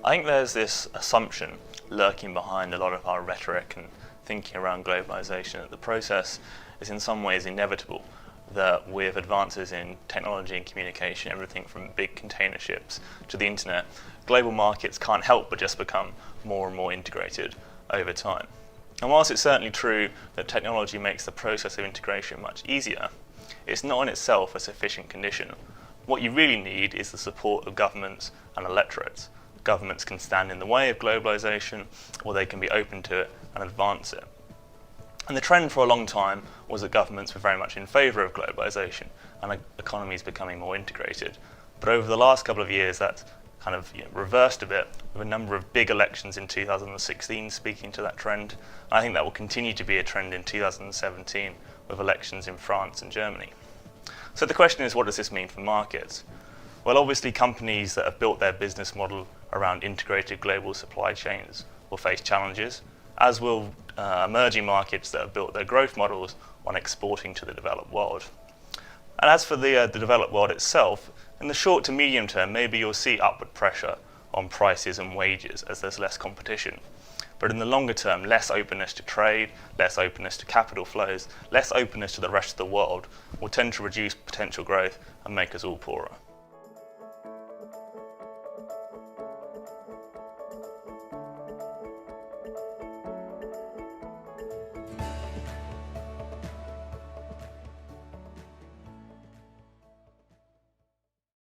I think there's this assumption lurking behind a lot of our rhetoric and thinking around globalisation that the process is in some ways inevitable, that with advances in technology and communication, everything from big container ships to the internet, global markets can't help but just become more and more integrated over time. And whilst it's certainly true that technology makes the process of integration much easier, it's not in itself a sufficient condition. What you really need is the support of governments and electorates. Governments can stand in the way of globalisation, or they can be open to it and advance it. And the trend for a long time was that governments were very much in favour of globalisation and economies becoming more integrated. But over the last couple of years, that's kind of reversed a bit, with a number of big elections in 2016 speaking to that trend. And I think that will continue to be a trend in 2017 with elections in France and Germany. So the question is, what does this mean for markets? Well, obviously companies that have built their business model around integrated global supply chains will face challenges, as will emerging markets that have built their growth models on exporting to the developed world. And as for the developed world itself, in the short to medium term, maybe you'll see upward pressure on prices and wages as there's less competition. But in the longer term, less openness to trade, less openness to capital flows, less openness to the rest of the world will tend to reduce potential growth and make us all poorer.